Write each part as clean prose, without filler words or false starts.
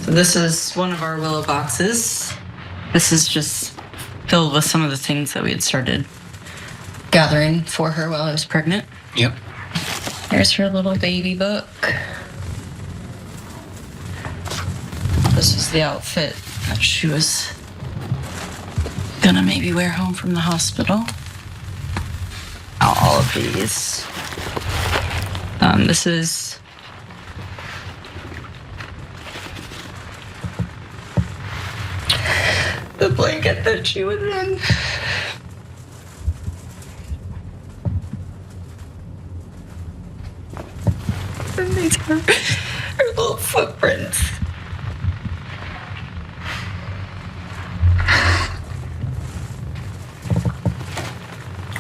This is one of our willow boxes. This is just filled with some of the things that we had started gathering for her while I was pregnant. Yep. Here's her little baby book. This is the outfit that she was gonna maybe wear home from the hospital. All of these. This is the blanket that she was in. And these are her little footprints.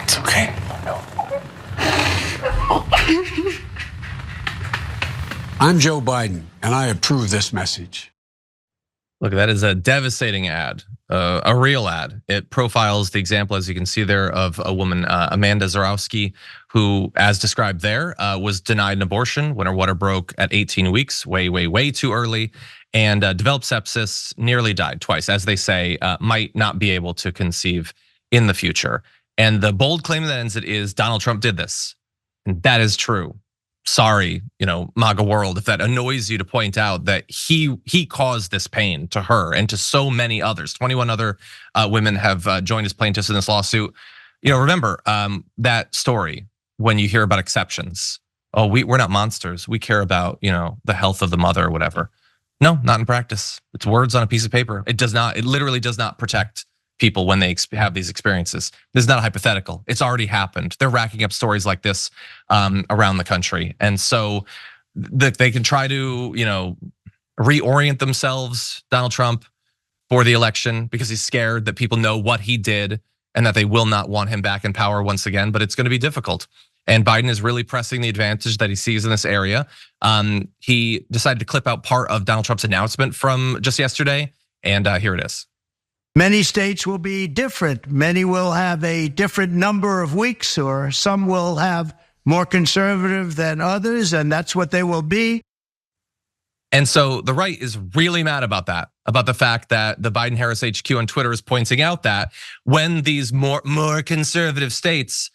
It's okay. I'm Joe Biden, and I approve this message. Look, that is a devastating ad, a real ad. It profiles the example, as you can see there, of a woman, Amanda Zarowski, who, as described there, was denied an abortion when her water broke at 18 weeks, way too early, and developed sepsis, nearly died twice. As they say, might not be able to conceive in the future. And the bold claim that ends it is Donald Trump did this, and that is true. Sorry, MAGA world, if that annoys you to point out that he caused this pain to her and to so many others. 21 other women have joined as plaintiffs in this lawsuit. Remember that story when you hear about exceptions. Oh, we're not monsters. We care about the health of the mother or whatever. No, not in practice. It's words on a piece of paper. It does not. It literally does not protect people when they have these experiences. This is not a hypothetical. It's already happened. They're racking up stories like this around the country. And so they can try to, reorient themselves, Donald Trump, for the election because he's scared that people know what he did and that they will not want him back in power once again, but it's gonna be difficult. And Biden is really pressing the advantage that he sees in this area. He decided to clip out part of Donald Trump's announcement from just yesterday, and here it is. Many states will be different. Many will have a different number of weeks, or some will have more conservative than others, and that's what they will be. And so the right is really mad about that, about the fact that the Biden-Harris HQ on Twitter is pointing out that when these more conservative states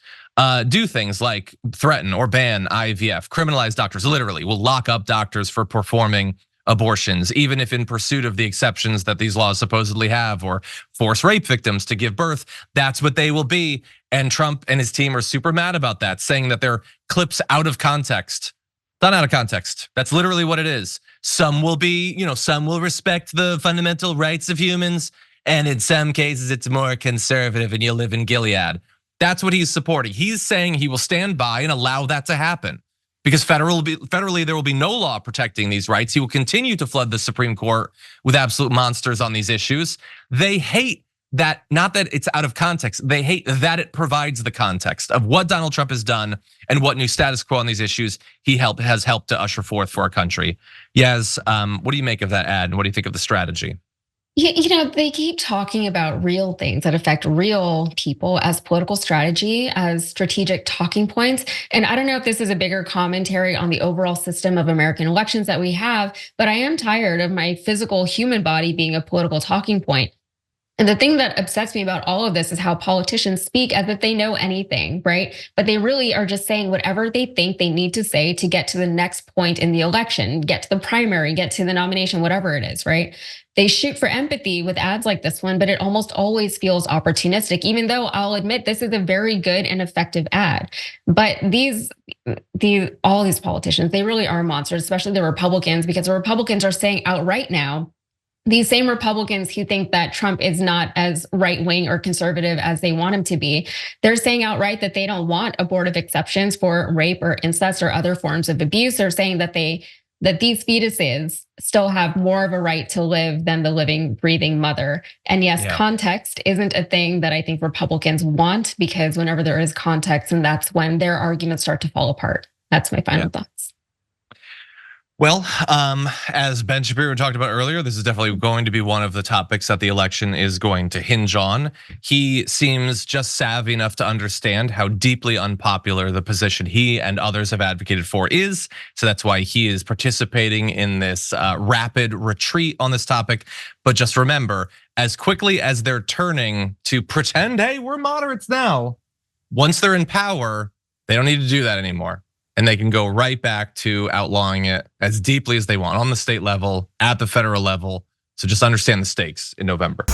do things like threaten or ban IVF, criminalize doctors, literally will lock up doctors for performing abortions, even if in pursuit of the exceptions that these laws supposedly have, or force rape victims to give birth, that's what they will be. And Trump and his team are super mad about that, saying that they're clips out of context. Not out of context. That's literally what it is. Some will be, some will respect the fundamental rights of humans, and in some cases it's more conservative and you live in Gilead. That's what he's supporting. He's saying he will stand by and allow that to happen. Because federally, there will be no law protecting these rights. He will continue to flood the Supreme Court with absolute monsters on these issues. They hate that, not that it's out of context. They hate that it provides the context of what Donald Trump has done and what new status quo on these issues he has helped to usher forth for our country. Yaz, what do you make of that ad, and what do you think of the strategy? Yeah, they keep talking about real things that affect real people as political strategy, as strategic talking points. And I don't know if this is a bigger commentary on the overall system of American elections that we have, but I am tired of my physical human body being a political talking point. And the thing that upsets me about all of this is how politicians speak as if they know anything, right? But they really are just saying whatever they think they need to say to get to the next point in the election, get to the primary, get to the nomination, whatever it is, right? They shoot for empathy with ads like this one, but it almost always feels opportunistic, even though I'll admit this is a very good and effective ad. But all these politicians, they really are monsters, especially the Republicans, because the Republicans are saying outright now, these same Republicans who think that Trump is not as right-wing or conservative as they want him to be, they're saying outright that they don't want abortive exceptions for rape or incest or other forms of abuse. They're saying that these fetuses still have more of a right to live than the living, breathing mother. And yes, context isn't a thing that I think Republicans want, because whenever there is context, and that's when their arguments start to fall apart. That's my final thoughts. Well, as Ben Shapiro talked about earlier, this is definitely going to be one of the topics that the election is going to hinge on. He seems just savvy enough to understand how deeply unpopular the position he and others have advocated for is. So that's why he is participating in this rapid retreat on this topic. But just remember, as quickly as they're turning to pretend, hey, we're moderates now, once they're in power, they don't need to do that anymore. And they can go right back to outlawing it as deeply as they want on the state level, at the federal level. So just understand the stakes in November.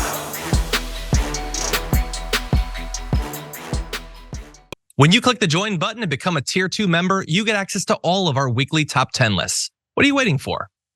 When you click the join button and become a tier 2 member, you get access to all of our weekly top 10 lists. What are you waiting for?